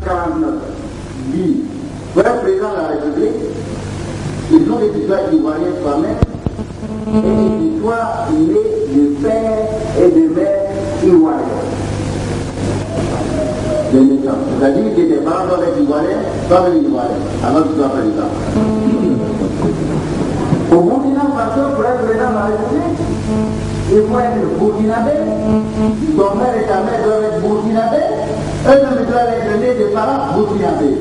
49 dit, pour le président de la République, ils ont des histoires ivoiriennes soi-même et des histoires nées de père et de mère ivoiriens. C'est-à-dire que tes parents doivent être ivoiriens, doivent être ivoiriens, alors tu dois faire ça. Au Burkina Faso, pour être président de la République, il faut être burkinabé, ton mère et ta mère doivent être burkinabés, eux doivent être nés des parents burkinabés.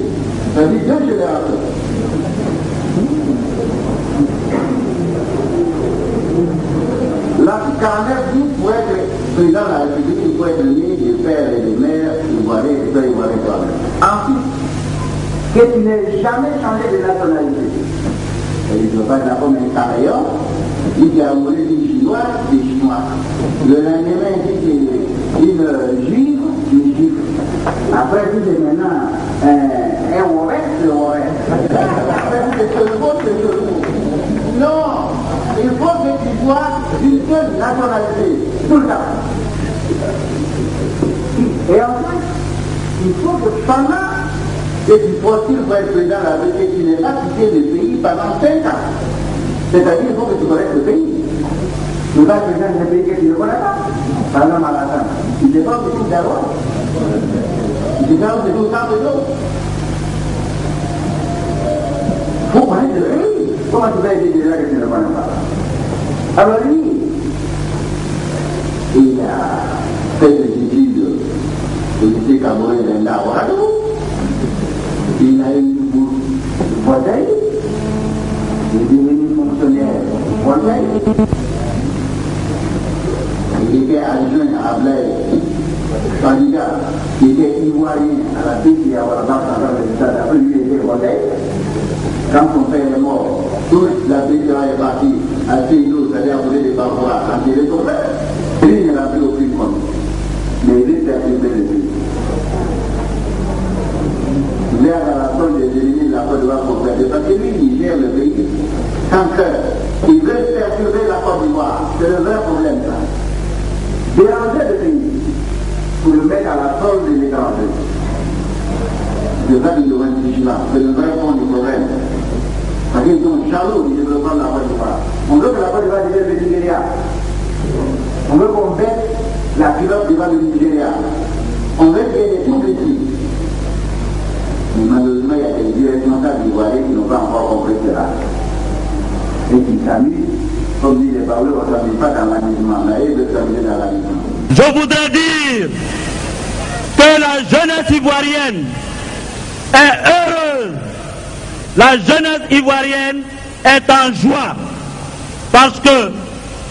C'est-à-dire deux générations. L'article 49 dit pour être président de la République, il faut être né des pères et des mères ivoiriens et des pères ivoiriens toi-même. Ensuite, que tu n'aies jamais changé de nationalité. Il ne peut pas être comme un carayeur, il dit à mourir des Chinois, des Chinois. Le lendemain, il dit une juive, une juive. Après, il dit maintenant un Warren, c'est Warren. Après, c'est ce mot, c'est ce mot. Non, il faut que tu sois d'une seule nationalité, tout le temps. Et ensuite, il faut que pendant que tu postures pour être président de la République, tu n'aies pas quitté le pays pendant 5 ans. C'est-à-dire qu'il faut que tu connaisses le pays. Tu vas être président d'un pays que tu ne connais pas. Par exemple, Alassane, il n'est pas obligé d'avoir. Il est quand même tout le temps de l'eau. Il faut connaître le pays. Comment tu vas aider des gens que tu ne connais pas? Alors lui, il a fait des études au lycée camerounais d'Ouagadougou. Il a eu une bourse de Boisdeuil. Il est devenu fonctionnaire de Boisdeuil. Il était adjoint à Blaise, candidat qui était ivoirien à la BCE à la Banque centrale de l'État. Après lui, il était Boisdeuil. Quand son père est mort, toute la BCE est partie à Séino, c'est-à-dire pour les Bavois, à enterrer son père. Lui, il n'a plus aucune compte. Mais il est perturbé le pays. Il est à la zone des ennemis de la Côte d'Ivoire pour faire. Parce que lui, il gère le pays sans cœur. Il veut perturber la Côte d'Ivoire. C'est le vrai problème, ça. Déranger le pays pour le mettre à la solde des étrangers. C'est ça qu'il devrait être vigilant. C'est le vrai fond du problème. Parce qu'ils sont jaloux du développement de la Côte d'Ivoire. On veut que la Côte d'Ivoire devienne le Nigeria. On veut qu'on baisse la pilote d'Ivoire du Nigeria. On veut qu'il y ait des tout petits. Mais malheureusement, il y a des responsables ivoiriens qui n'ont pas encore compris cela. Et qui s'amusent, comme dit les Baoulés, on ne s'amuse pas dans l'amusement, mais ils veulent s'amuser dans l'amusement. Je voudrais dire que la jeunesse ivoirienne est heureuse. La jeunesse ivoirienne est en joie parce que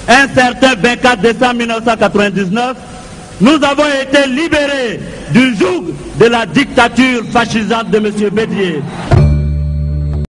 un certain 24 décembre 1999, nous avons été libérés du joug de la dictature fascisante de M. Bédier.